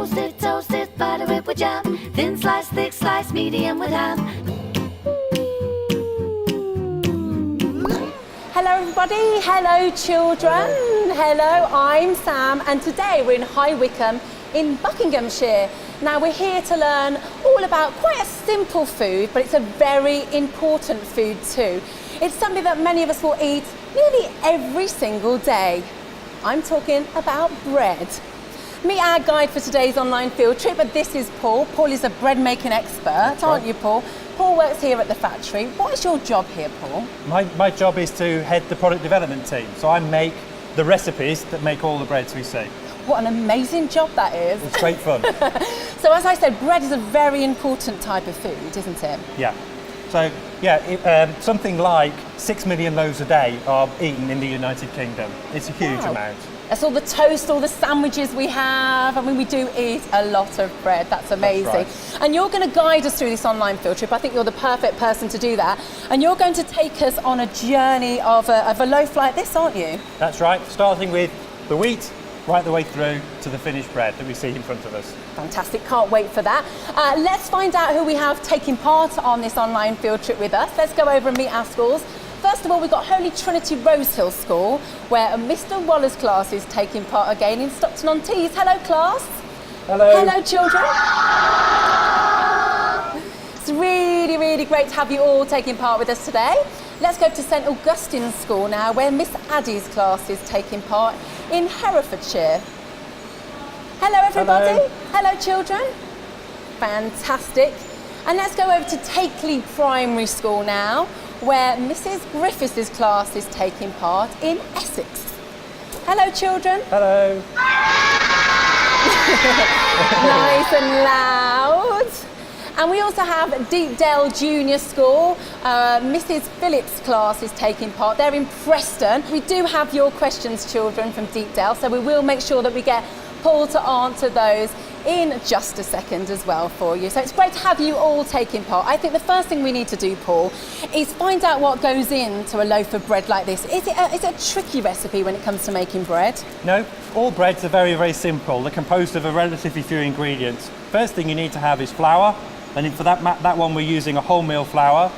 Toast it, butter it with jam. Thin slice, thick slice, medium with ham. Hello everybody, hello children, hello, I'm Sam, and today we're in High Wycombe in Buckinghamshire. Now we're here to learn all about quite a simple food, but it's a very important food too. It's something that many of us will eat nearly every single day. I'm talking about bread. Meet our guide for today's online field trip, but this is Paul. Paul is a bread making expert, aren't you, Paul? Paul works here at the factory. What is your job here, Paul? My job is to head the product development team. So I make the recipes that make all the breads we see. What an amazing job that is. It's great fun. So as I said, bread is a very important type of food, isn't it? Yeah. So yeah, something like 6 million loaves a day are eaten in the United Kingdom. It's a huge amount. That's all the toast, all the sandwiches we have. I mean, we do eat a lot of bread. That's amazing. That's right. And you're going to guide us through this online field trip. I think you're the perfect person to do that. And you're going to take us on a journey of a loaf like this, aren't you? That's right. Starting with the wheat, right the way through to the finished bread that we see in front of us. Fantastic. Can't wait for that. Let's find out who we have taking part on this online field trip with us. Let's go over and meet our schools. First of all, we've got Holy Trinity Rosehill School, where Mr. Waller's class is taking part again in Stockton-on-Tees. Hello, class. Hello. Hello, children. It's really, really great to have you all taking part with us today. Let's go to St Augustine's School now, where Miss Addie's class is taking part in Herefordshire. Hello, everybody. Hello, children. Fantastic. And let's go over to Takeley Primary School now, where Mrs. Griffiths' class is taking part in Essex. Hello, children. Hello. Nice and loud. And we also have Deepdale Junior School. Mrs. Phillips' class is taking part. They're in Preston. We do have your questions, children, from Deepdale, so we will make sure that we get Paul to answer those in just a second as well for you. So it's great to have you all taking part. I think the first thing we need to do, Paul, is find out what goes into a loaf of bread like this. Is it a tricky recipe when it comes to making bread? No, all breads are very, very simple. They're composed of a relatively few ingredients. First thing you need to have is flour, and for that one we're using a wholemeal flour.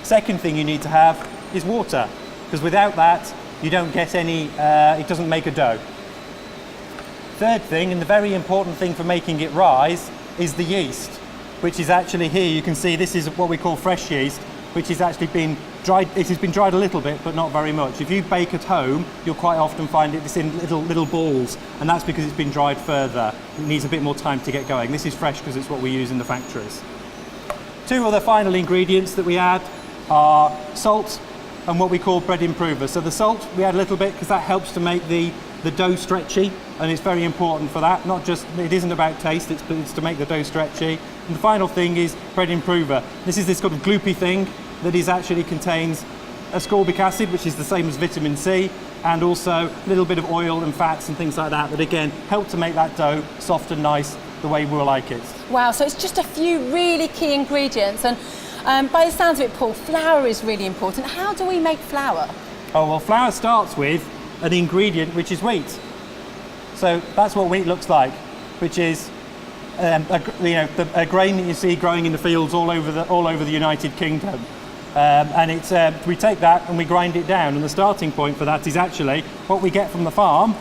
Second thing you need to have is water, because without that you don't get any, it doesn't make a dough. Third thing, and the very important thing for making it rise, is the yeast, which is actually here. You can see this is what we call fresh yeast, which has actually been dried. It has been dried a little bit, but not very much. If you bake at home, you'll quite often find it's in little balls, and that's because it's been dried further. It needs a bit more time to get going. This is fresh because it's what we use in the factories. Two other final ingredients that we add are salt and what we call bread improver. So the salt, we add a little bit because that helps to make the dough stretchy, and it's very important for that. Not just, it isn't about taste, it's to make the dough stretchy. And the final thing is bread improver. This is this kind of gloopy thing that actually contains ascorbic acid, which is the same as vitamin C, and also a little bit of oil and fats and things like that again help to make that dough soft and nice the way we'll like it. Wow, so it's just a few really key ingredients, and by the sounds of it, Paul, flour is really important. How do we make flour? Oh, well, flour starts with an ingredient which is wheat. So that's what wheat looks like, which is a grain that you see growing in the fields all over the United Kingdom. And it's we take that and we grind it down, and the starting point for that is actually what we get from the farm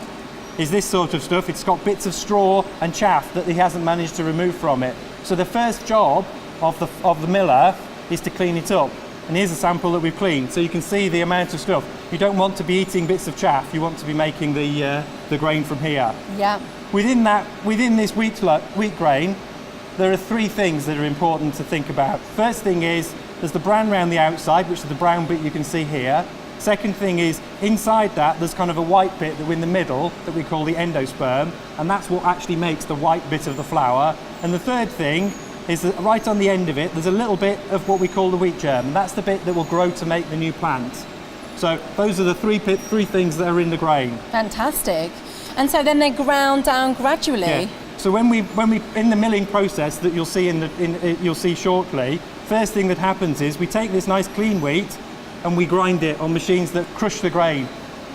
is this sort of stuff. It's got bits of straw and chaff that he hasn't managed to remove from it. So the first job of the miller is to clean it up. And here's a sample that we've cleaned, so you can see the amount of stuff. You don't want to be eating bits of chaff, you want to be making the grain from here. Yeah. Within this wheat grain, there are three things that are important to think about. First thing is, there's the bran around the outside, which is the brown bit you can see here. Second thing is, inside that, there's kind of a white bit that we're in the middle that we call the endosperm, and that's what actually makes the white bit of the flour. And the third thing is that right on the end of it, there's a little bit of what we call the wheat germ, and that's the bit that will grow to make the new plant. So those are the three things that are in the grain. Fantastic. And so then they're ground down gradually. Yeah. So when we in the milling process that you'll see you'll see shortly, first thing that happens is we take this nice clean wheat and we grind it on machines that crush the grain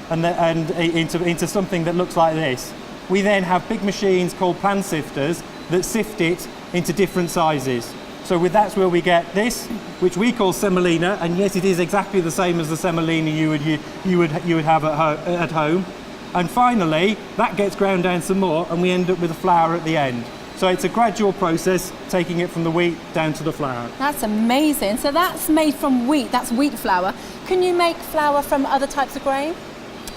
and into something that looks like this. We then have big machines called pan sifters that sift it into different sizes. So that's where we get this, which we call semolina, and yes, it is exactly the same as the semolina you would have at home. And finally, that gets ground down some more, and we end up with a flour at the end. So it's a gradual process, taking it from the wheat down to the flour. That's amazing. So that's made from wheat, that's wheat flour. Can you make flour from other types of grain?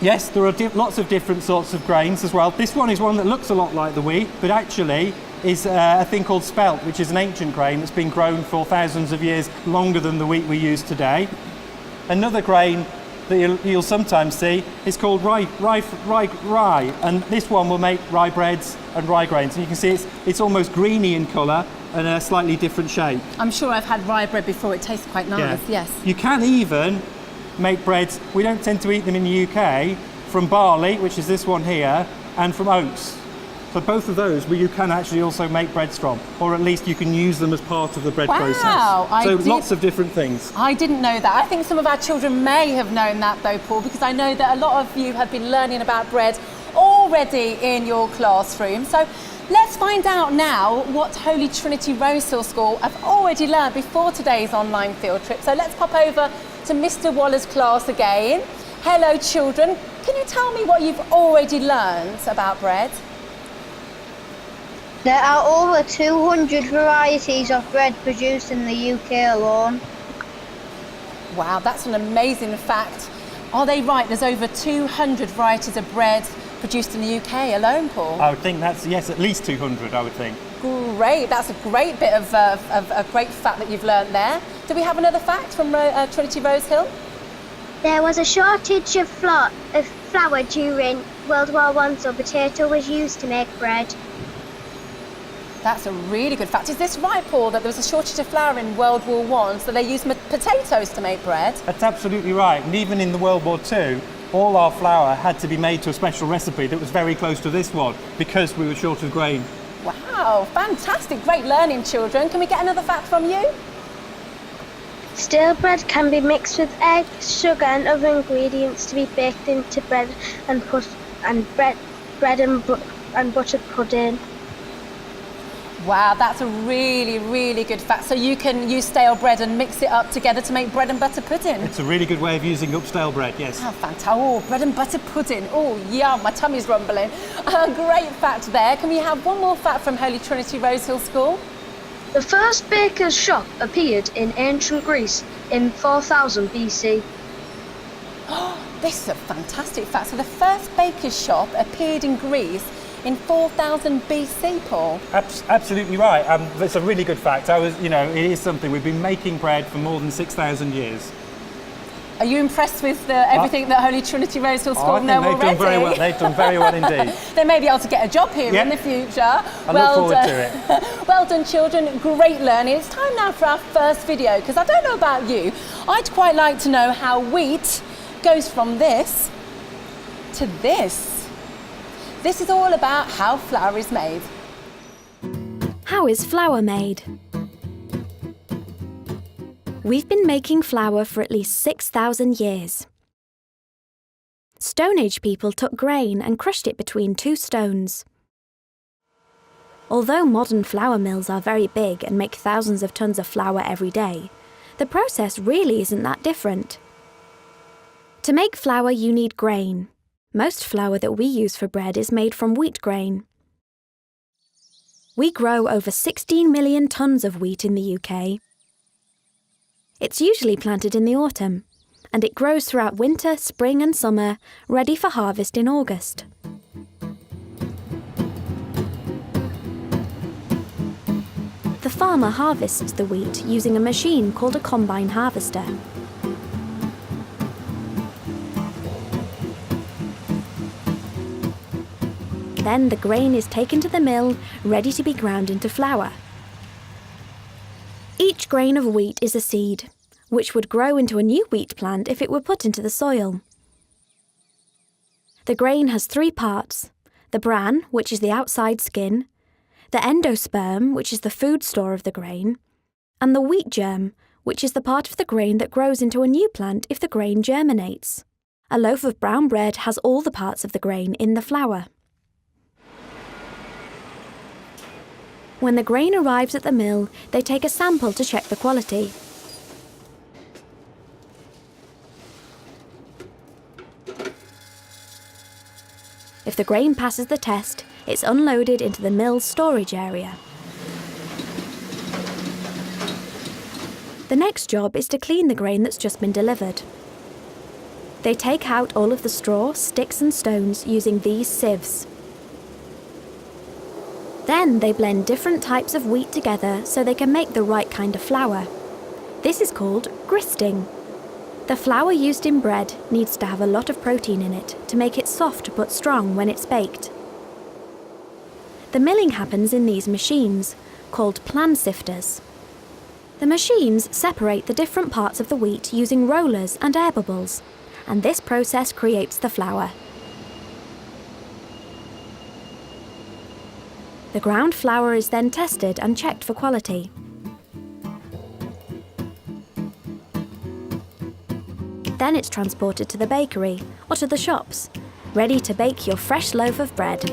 Yes, there are lots of different sorts of grains as well. This one is one that looks a lot like the wheat, but actually is a thing called spelt, which is an ancient grain that's been grown for thousands of years longer than the wheat we use today. Another grain that you'll sometimes see is called rye, and this one will make rye breads and rye grains. And you can see it's almost greeny in colour and a slightly different shape. I'm sure I've had rye bread before. It tastes quite nice. Yes. You can even make breads. We don't tend to eat them in the UK from barley, which is this one here, and from oats. So both of those you can actually also make breads from, or at least you can use them as part of the bread process. So lots of different things. I didn't know that. I think some of our children may have known that though, Paul, because I know that a lot of you have been learning about bread already in your classroom. So let's find out now what Holy Trinity Rosehill School have already learned before today's online field trip. So let's pop over to Mr. Waller's class again. Hello children, can you tell me what you've already learned about bread? There are over 200 varieties of bread produced in the UK alone. Wow, that's an amazing fact. Are they right? There's over 200 varieties of bread produced in the UK alone, Paul? I would think that's, yes, at least 200, I would think. Great, that's a great bit of a great fact that you've learned there. Do we have another fact from Trinity Rosehill? There was a shortage of flour during World War I, so potato was used to make bread. That's a really good fact. Is this right, Paul, that there was a shortage of flour in World War I, so they used potatoes to make bread? That's absolutely right. And even in the World War II, all our flour had to be made to a special recipe that was very close to this one because we were short of grain. Wow, fantastic. Great learning, children. Can we get another fact from you? Stale bread can be mixed with egg, sugar and other ingredients to be baked into bread and butter pudding. Wow, that's a really, really good fact. So you can use stale bread and mix it up together to make bread and butter pudding. It's a really good way of using up stale bread, yes. Oh, fantastic. Oh, bread and butter pudding. Oh, yeah, my tummy's rumbling. Great fact there. Can we have one more fact from Holy Trinity Rosehill School? The first baker's shop appeared in ancient Greece in 4000 BC. This is a fantastic fact. So the first baker's shop appeared in Greece in 4000 BC, Paul. Absolutely right. It's a really good fact. It is something. We've been making bread for more than 6,000 years. Are you impressed with everything that Holy Trinity Rosehill School know already? Done very well. They've done very well indeed. They may be able to get a job here in the future. I look forward to it. Well done, children. Great learning. It's time now for our first video, because I don't know about you, I'd quite like to know how wheat goes from this to this. This is all about how flour is made. How is flour made? We've been making flour for at least 6,000 years. Stone Age people took grain and crushed it between two stones. Although modern flour mills are very big and make thousands of tons of flour every day, the process really isn't that different. To make flour, you need grain. Most flour that we use for bread is made from wheat grain. We grow over 16 million tons of wheat in the UK. It's usually planted in the autumn, and it grows throughout winter, spring and summer, ready for harvest in August. The farmer harvests the wheat using a machine called a combine harvester. Then the grain is taken to the mill, ready to be ground into flour. Each grain of wheat is a seed, which would grow into a new wheat plant if it were put into the soil. The grain has three parts: the bran, which is the outside skin, the endosperm, which is the food store of the grain, and the wheat germ, which is the part of the grain that grows into a new plant if the grain germinates. A loaf of brown bread has all the parts of the grain in the flour. When the grain arrives at the mill, they take a sample to check the quality. If the grain passes the test, it's unloaded into the mill's storage area. The next job is to clean the grain that's just been delivered. They take out all of the straw, sticks and stones using these sieves. Then they blend different types of wheat together so they can make the right kind of flour. This is called gristing. The flour used in bread needs to have a lot of protein in it to make it soft but strong when it's baked. The milling happens in these machines, called plan sifters. The machines separate the different parts of the wheat using rollers and air bubbles, and this process creates the flour. The ground flour is then tested and checked for quality. Then it's transported to the bakery or to the shops, ready to bake your fresh loaf of bread.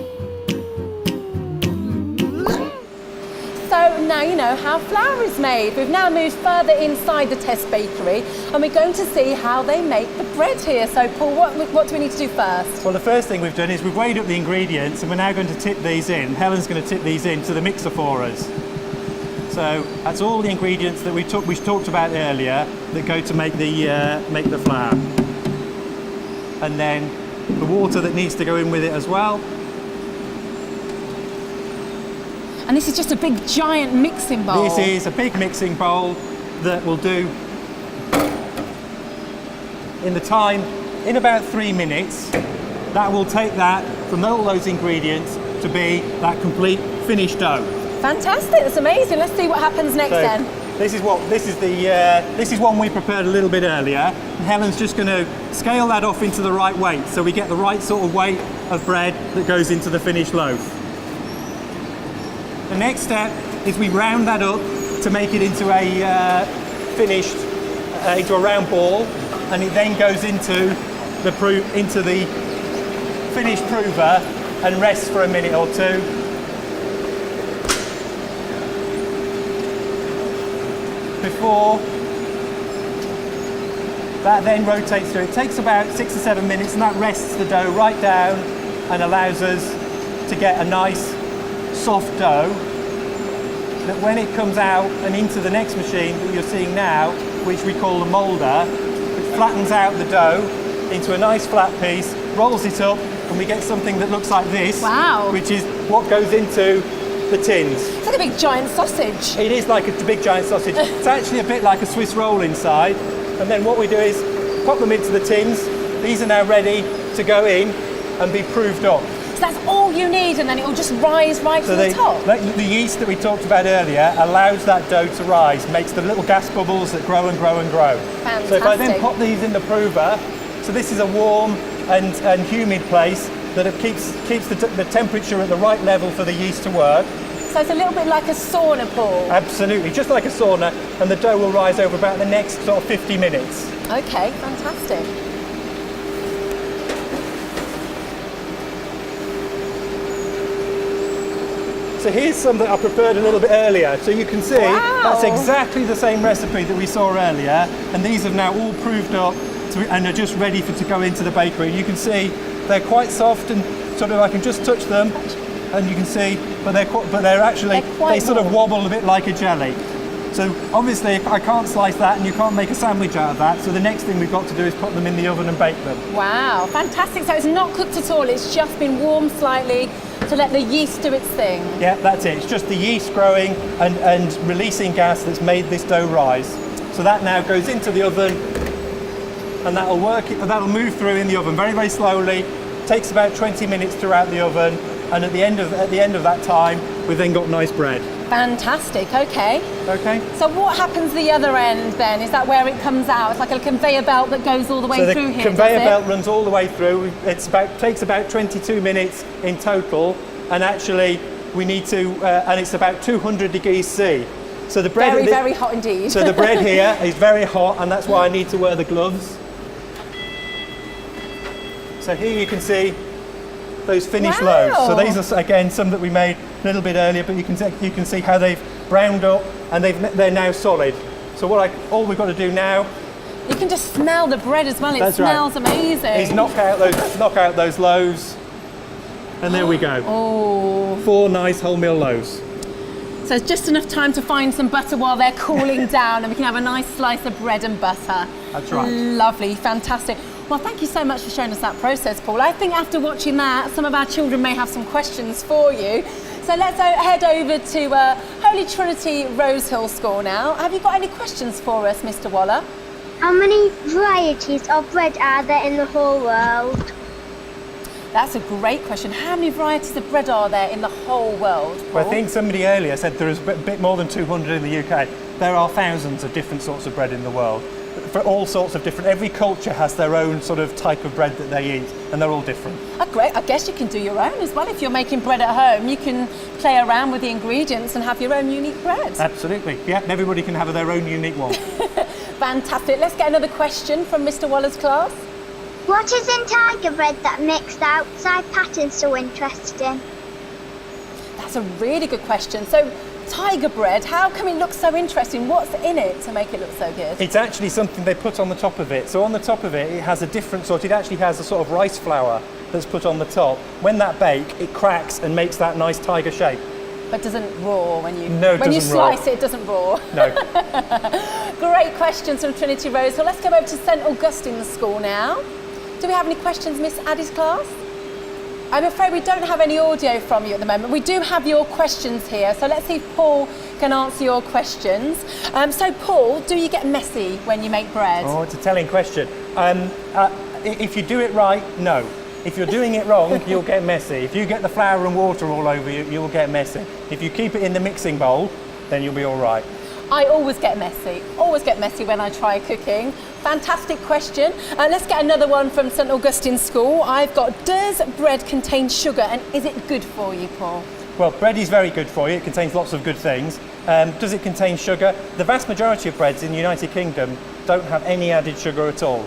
So now you know how flour is made. We've now moved further inside the test bakery and we're going to see how they make the bread here. So Paul, what do we need to do first? Well, the first thing we've done is we've weighed up the ingredients and we're now going to tip these in. Helen's going to tip these into the mixer for us. So that's all the ingredients that we talked about earlier that go to make the flour. And then the water that needs to go in with it as well. And this is just a big giant mixing bowl. This is a big mixing bowl that will do in about 3 minutes. That will take that from all those ingredients to be that complete finished dough. Fantastic, that's amazing. Let's see what happens next then. This is one we prepared a little bit earlier. And Helen's just going to scale that off into the right weight so we get the right sort of weight of bread that goes into the finished loaf. The next step is we round that up to make it into a into a round ball, and it then goes into the finished prover and rests for a minute or two. Before that then rotates through. It takes about 6 or 7 minutes, and that rests the dough right down and allows us to get a nice soft dough that when it comes out and into the next machine that you're seeing now, which we call the moulder, it flattens out the dough into a nice flat piece, rolls it up, and we get something that looks like this. Wow. Which is what goes into the tins. It's like a big giant sausage. It is like a big giant sausage. It's actually a bit like a Swiss roll inside. And then what we do is pop them into the tins. These are now ready to go in and be proved up. So that's all you need, and then it will just rise right to the top. The yeast that we talked about earlier allows that dough to rise, makes the little gas bubbles that grow and grow and grow. Fantastic. So if I then pop these in the prover, so this is a warm and humid place that it keeps the temperature at the right level for the yeast to work. So it's a little bit like a sauna, Paul. Absolutely, just like a sauna, and the dough will rise over about the next sort of 50 minutes. Okay, fantastic. So here's some that I prepared a little bit earlier. So you can see that's exactly the same recipe that we saw earlier, and these have now all proved up and are just ready to go into the bakery. You can see they're quite soft, and sort of I can just touch them, and you can see, but they're actually they sort of wobble a bit like a jelly. So obviously I can't slice that, and you can't make a sandwich out of that. So the next thing we've got to do is put them in the oven and bake them. Wow, fantastic. So it's not cooked at all. It's just been warmed slightly to let the yeast do its thing. Yeah, that's it. It's just the yeast growing and releasing gas that's made this dough rise. So that now goes into the oven, and that'll move through in the oven very, very slowly. Takes about 20 minutes throughout the oven, and at the end of that time, we've then got nice bread. Fantastic. Okay. Okay. So what happens the other end then? Is that where it comes out? It's like a conveyor belt that goes all the way through here. So the conveyor belt runs all the way through. Takes about 22 minutes in total, and actually we need to, and it's about 200 degrees C. So the bread very hot indeed. So the bread here is very hot, and that's why I need to wear the gloves. So here you can see those finished Wow. loaves. So these are, again, some that we made a little bit earlier, but you can see how they've browned up and they're now solid. So all we've got to do now You can just smell the bread as well. It smells amazing. is knock out those loaves. And there we go. Oh. 4 nice wholemeal loaves. So it's just enough time to find some butter while they're cooling down and we can have a nice slice of bread and butter. That's right. Lovely, fantastic. Well, thank you so much for showing us that process, Paul. I think after watching that, some of our children may have some questions for you. So let's head over to Holy Trinity Rosehill School now. Have you got any questions for us, Mr. Waller? How many varieties of bread are there in the whole world? That's a great question. How many varieties of bread are there in the whole world, Paul? Well, I think somebody earlier said there is a bit more than 200 in the UK. There are thousands of different sorts of bread in the world. For all sorts of different, every culture has their own sort of type of bread that they eat, and they're all different. Oh, great. I guess you can do your own as well. If you're making bread at home, you can play around with the ingredients and have your own unique bread. Absolutely, yeah, everybody can have their own unique one. Fantastic. Let's get another question from Mr. Waller's class. What is in tiger bread that makes the outside pattern so interesting? That's a really good question. So, tiger bread, how come it looks so interesting? What's in it to make it look so good? It's actually something they put on the top of it. So on the top of it, it has a different sort, it actually has a sort of rice flour that's put on the top. When that bakes, it cracks and makes that nice tiger shape. But doesn't roar when you doesn't roar. slice it, it doesn't roar. No. Great questions from Trinity Rose. So let's go over to St Augustine's School now. Do we have any questions, Miss Addie's class? I'm afraid we don't have any audio from you at the moment. We do have your questions here, so let's see if Paul can answer your questions. So Paul, do you get messy when you make bread? Oh, it's a telling question. If you do it right, no. If you're doing it wrong, you'll get messy. If you get the flour and water all over you, you'll get messy. If you keep it in the mixing bowl, then you'll be all right. I always get messy when I try cooking. Fantastic question. Let's get another one from St Augustine's School. I've got, does bread contain sugar and is it good for you, Paul? Well, bread is very good for you. It contains lots of good things. Does it contain sugar? The vast majority of breads in the United Kingdom don't have any added sugar at all.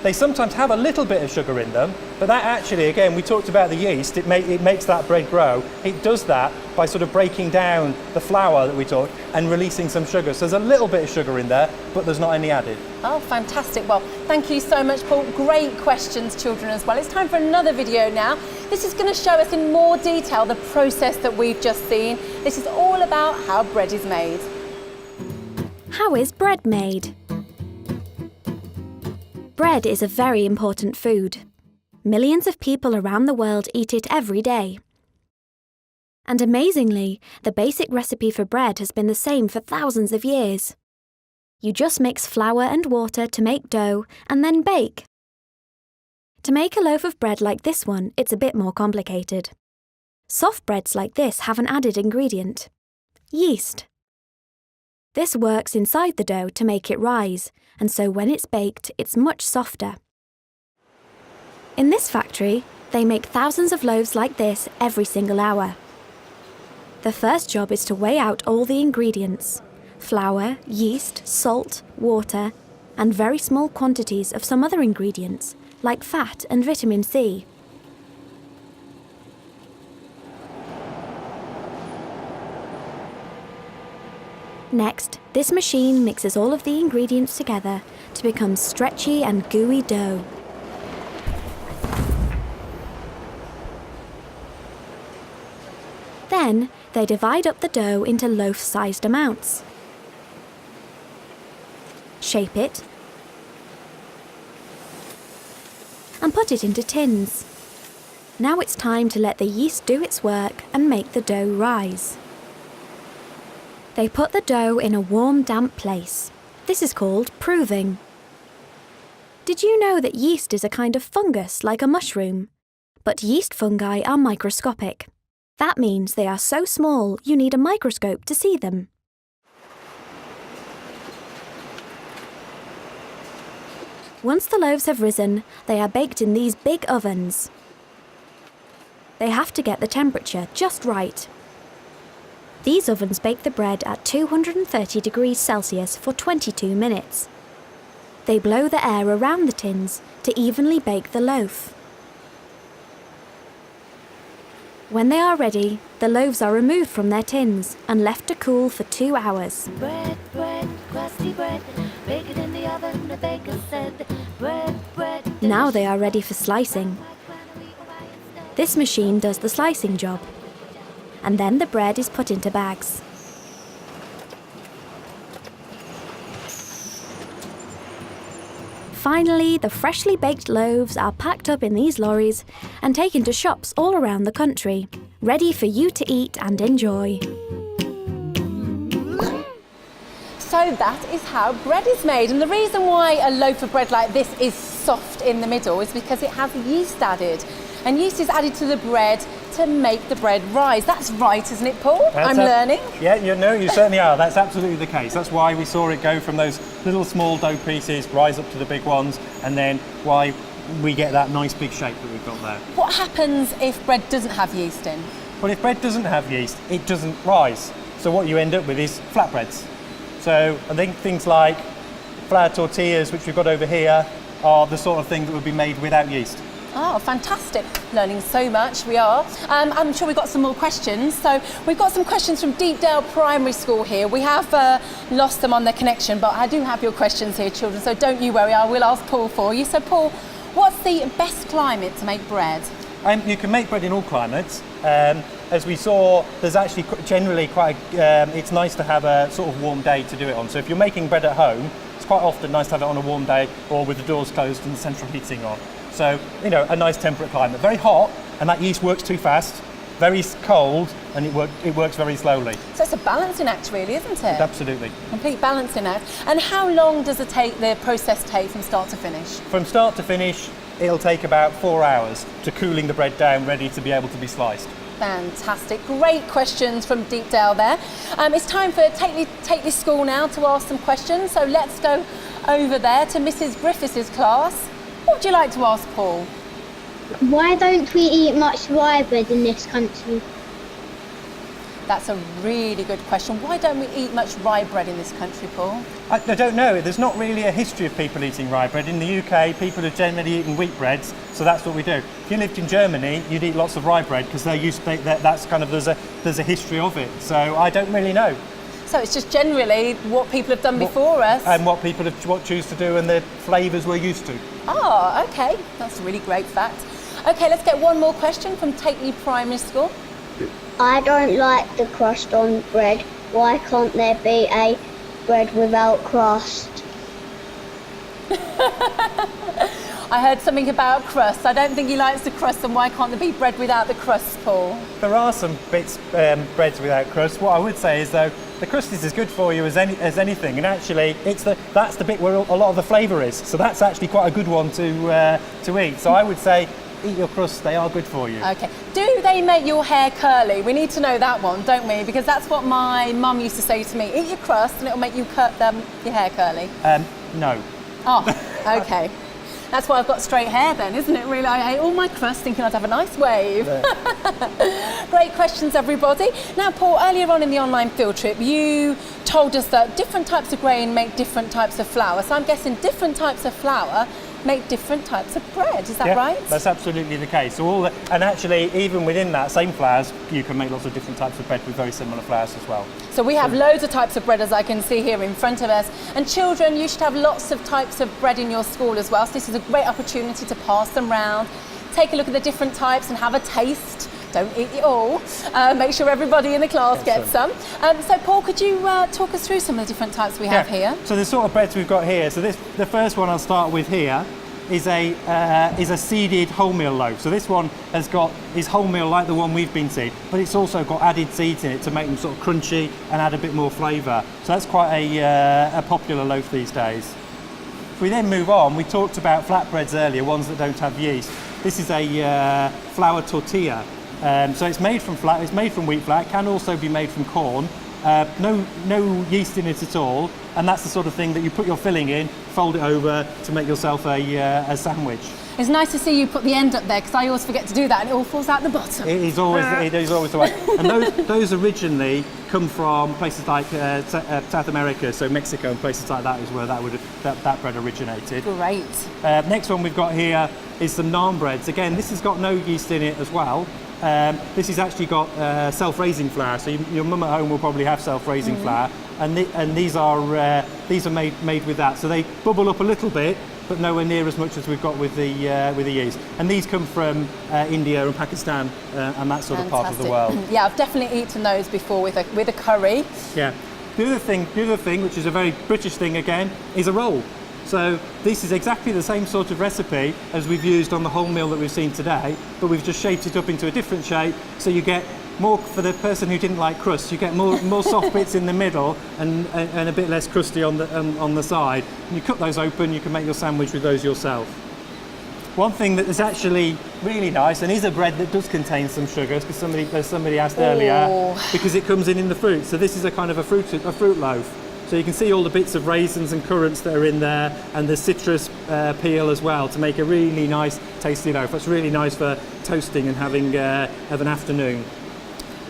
They sometimes have a little bit of sugar in them, but that actually, again, we talked about the yeast, it makes that bread grow. It does that by sort of breaking down the flour that we talked and releasing some sugar. So there's a little bit of sugar in there, but there's not any added. Oh, fantastic. Well, thank you so much, Paul. Great questions, children, as well. It's time for another video now. This is going to show us in more detail the process that we've just seen. This is all about how bread is made. How is bread made? Bread is a very important food. Millions of people around the world eat it every day. And amazingly, the basic recipe for bread has been the same for thousands of years. You just mix flour and water to make dough and then bake. To make a loaf of bread like this one, it's a bit more complicated. Soft breads like this have an added ingredient: yeast. This works inside the dough to make it rise, and so when it's baked, it's much softer. In this factory, they make thousands of loaves like this every single hour. The first job is to weigh out all the ingredients: flour, yeast, salt, water, and very small quantities of some other ingredients, like fat and vitamin C. Next, this machine mixes all of the ingredients together to become stretchy and gooey dough. Then, they divide up the dough into loaf-sized amounts. Shape it and put it into tins. Now it's time to let the yeast do its work and make the dough rise. They put the dough in a warm, damp place. This is called proving. Did you know that yeast is a kind of fungus like a mushroom? But yeast fungi are microscopic. That means they are so small you need a microscope to see them. Once the loaves have risen, they are baked in these big ovens. They have to get the temperature just right. These ovens bake the bread at 230 degrees Celsius for 22 minutes. They blow the air around the tins to evenly bake the loaf. When they are ready, the loaves are removed from their tins and left to cool for 2 hours. Bread, bread, crusty bread, bake it in the oven, the baker said. Bread, bread. Now they are ready for slicing. This machine does the slicing job. And then the bread is put into bags. Finally, the freshly baked loaves are packed up in these lorries and taken to shops all around the country, ready for you to eat and enjoy. So that is how bread is made, and the reason why a loaf of bread like this is soft in the middle is because it has yeast added, and yeast is added to the bread to make the bread rise. That's right, isn't it, Paul? I'm learning. Yeah, you certainly are. That's absolutely the case. That's why we saw it go from those little small dough pieces, rise up to the big ones, and then why we get that nice big shape that we've got there. What happens if bread doesn't have yeast in? Well, if bread doesn't have yeast, it doesn't rise. So what you end up with is flatbreads. So I think things like flour tortillas, which we've got over here, are the sort of thing that would be made without yeast. Oh, fantastic. Learning so much, we are. I'm sure we've got some more questions. So we've got some questions from Deepdale Primary School here. We have lost them on the connection, but I do have your questions here, children, so don't you worry, I will ask Paul for you. So Paul, what's the best climate to make bread? You can make bread in all climates. As we saw, there's actually generally quite, it's nice to have a sort of warm day to do it on. So if you're making bread at home, it's quite often nice to have it on a warm day or with the doors closed and the central heating on. So, a nice temperate climate. Very hot, and that yeast works too fast. Very cold, and it works very slowly. So it's a balancing act, really, isn't it? Absolutely. Complete balancing act. And how long does the process take from start to finish? From start to finish, it'll take about 4 hours to cooling the bread down, ready to be able to be sliced. Fantastic. Great questions from Deepdale there. It's time for Take This School now to ask some questions. So let's go over there to Mrs. Griffiths' class. What would you like to ask Paul? Why don't we eat much rye bread in this country? That's a really good question. Why don't we eat much rye bread in this country, Paul? I don't know. There's not really a history of people eating rye bread. In the UK, people have generally eaten wheat breads, so that's what we do. If you lived in Germany, you'd eat lots of rye bread because that's kind of there's a history of it. So I don't really know. So it's just generally what people have done before us. And what people choose to do and the flavours we're used to. Oh, okay. That's a really great fact. Okay, let's get one more question from Takeley Primary School. I don't like the crust on bread. Why can't there be a bread without crust? I heard something about crust. I don't think he likes the crust, and why can't there be bread without the crust, Paul? There are some breads without crust. What I would say is, though, the crust is as good for you as anything, and actually, that's the bit where a lot of the flavour is. So that's actually quite a good one to eat. So I would say, eat your crusts. They are good for you. Okay. Do they make your hair curly? We need to know that one, don't we? Because that's what my mum used to say to me. Eat your crust, and it'll make your hair curly. No. Oh, okay. That's why I've got straight hair then, isn't it? Really, I ate all my crust thinking I'd have a nice wave. Yeah. Great questions, everybody. Now, Paul, earlier on in the online field trip, you told us that different types of grain make different types of flour. So I'm guessing different types of flour make different types of bread. Is that right? That's absolutely the case. So and actually, even within that same flours, you can make lots of different types of bread with very similar flours as well. So we have loads of types of bread, as I can see here in front of us. And children, you should have lots of types of bread in your school as well. So this is a great opportunity to pass them round, take a look at the different types and have a taste. Don't eat it all. Make sure everybody in the class gets some. So Paul, could you talk us through some of the different types we have here? So the sort of breads we've got here. So the first one I'll start with here is a seeded wholemeal loaf. So this one is wholemeal like the one we've been seeing, but it's also got added seeds in it to make them sort of crunchy and add a bit more flavour. So that's quite a popular loaf these days. If we then move on, we talked about flatbreads earlier, ones that don't have yeast. This is a flour tortilla. So it's made from wheat flour. It can also be made from corn. No yeast in it at all, and that's the sort of thing that you put your filling in, fold it over to make yourself a sandwich. It's nice to see you put the end up there, because I always forget to do that and it all falls out the bottom. It is always the way. And those originally come from places like South America, so Mexico and places like that is where that bread originated. Great. Next one we've got here is some naan breads. Again, this has got no yeast in it as well. This has actually got self-raising flour, so your mum at home will probably have self-raising flour, and these are made with that. So they bubble up a little bit, but nowhere near as much as we've got with the yeast. And these come from India and Pakistan and that sort of part of the world. Yeah, I've definitely eaten those before with a curry. Yeah. The other thing, which is a very British thing again, is a roll. So this is exactly the same sort of recipe as we've used on the wholemeal that we've seen today, but we've just shaped it up into a different shape, so you get more, for the person who didn't like crust, you get more soft bits in the middle and a bit less crusty on the side. And you cut those open, you can make your sandwich with those yourself. One thing that is actually really nice, and is a bread that does contain some sugars, because somebody asked earlier, because it comes in the fruit. So this is a kind of a fruit loaf. So you can see all the bits of raisins and currants that are in there, and the citrus peel as well, to make a really nice tasty loaf. That's really nice for toasting and having of an afternoon.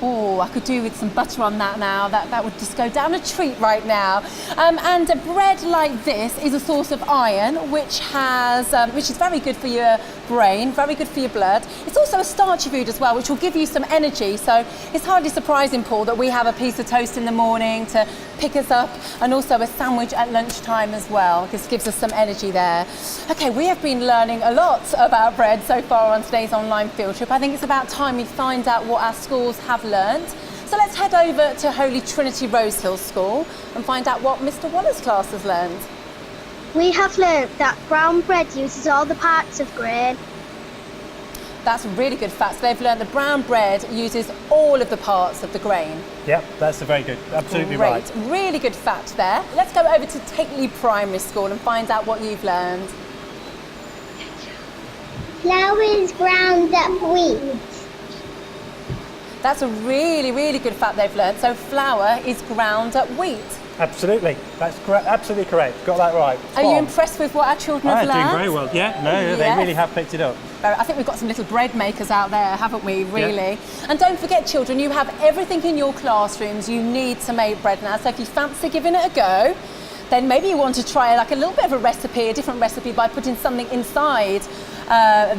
Oh, I could do with some butter on that now. That would just go down a treat right now. And a bread like this is a source of iron, which is very good for your brain, very good for your blood. It's also a starchy food as well, which will give you some energy. So it's hardly surprising, Paul, that we have a piece of toast in the morning to pick us up, and also a sandwich at lunchtime as well, because it gives us some energy there. Okay, we have been learning a lot about bread so far on today's online field trip. I think it's about time we find out what our schools have learned. So let's head over to Holy Trinity Rosehill School and find out what Mr. Waller's class has learned. We have learnt that brown bread uses all the parts of grain. That's a really good fact. So they've learned that brown bread uses all of the parts of the grain. Yep, that's a very good, absolutely Great. right. Really good fact there. Let's go over to Takeley Primary School and find out what you've learned. Flour is ground up wheat. That's a really, really good fact they've learned. So flour is ground up wheat. Absolutely, that's absolutely correct. Got that right. Are you impressed with what our children have learned? Doing very well. Yeah, no, they really have picked it up. I think we've got some little bread makers out there, haven't we, really? Yeah. And don't forget, children, you have everything in your classrooms you need to make bread now. So if you fancy giving it a go, then maybe you want to try like a little bit of a different recipe by putting something inside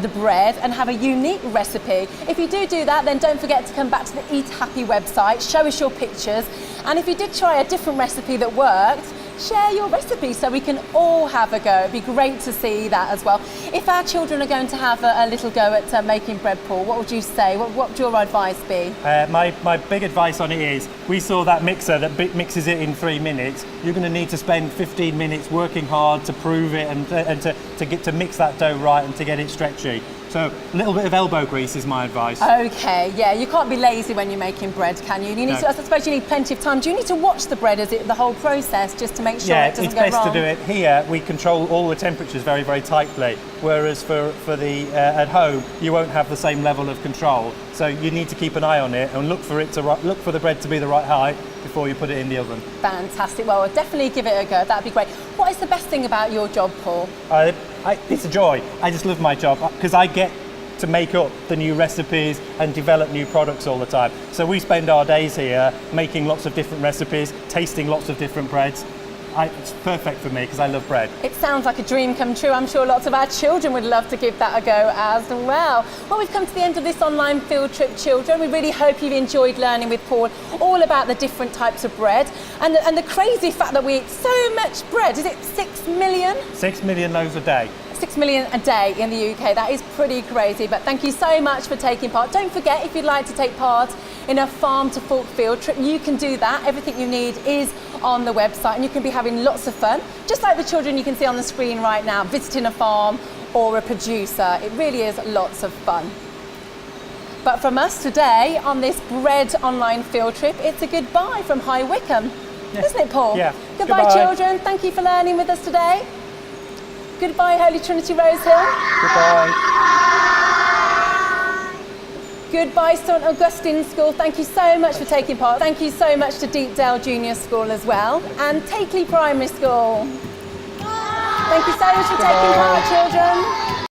the bread and have a unique recipe. If you do that, then don't forget to come back to the Eat Happy website, show us your pictures, and if you did try a different recipe that worked, share your recipe so we can all have a go. It'd be great to see that as well. If our children are going to have a little go at making bread, Paul, what would you say? What would your advice be? My big advice on it is, we saw that mixer that mixes it in 3 minutes. You're going to need to spend 15 minutes working hard to prove it and to mix that dough right and to get it stretchy. So a little bit of elbow grease is my advice. Okay, yeah, you can't be lazy when you're making bread, can you? You need to, I suppose you need plenty of time. Do you need to watch the bread the whole process, just to make sure it doesn't go wrong? Yeah, it's best to do it here. We control all the temperatures very, very tightly, whereas for the at home you won't have the same level of control. So you need to keep an eye on it and look for the bread to be the right height before you put it in the oven. Fantastic. Well, definitely give it a go. That'd be great. What is the best thing about your job, Paul? It's a joy. I just love my job because I get to make up the new recipes and develop new products all the time. So we spend our days here making lots of different recipes, tasting lots of different breads. It's perfect for me because I love bread. It sounds like a dream come true. I'm sure lots of our children would love to give that a go as well. Well, we've come to the end of this online field trip, children. We really hope you've enjoyed learning with Paul all about the different types of bread and the crazy fact that we eat so much bread. Is it 6 million? 6 million loaves a day. 6 million a day in the UK. That is pretty crazy, but thank you so much for taking part. Don't forget, if you'd like to take part in a farm to fork field trip, you can do that. Everything you need is on the website and you can be having lots of fun, just like the children you can see on the screen right now, visiting a farm or a producer. It really is lots of fun. But from us today on this bread online field trip, it's a goodbye from High Wycombe, isn't it, Paul? Yeah. Goodbye, children. Thank you for learning with us today. Goodbye, Holy Trinity Rosehill. Goodbye. Goodbye, St Augustine School. Thank you so much for taking part. Thank you so much to Deepdale Junior School as well. And Takeley Primary School. Thank you so much for taking part, children.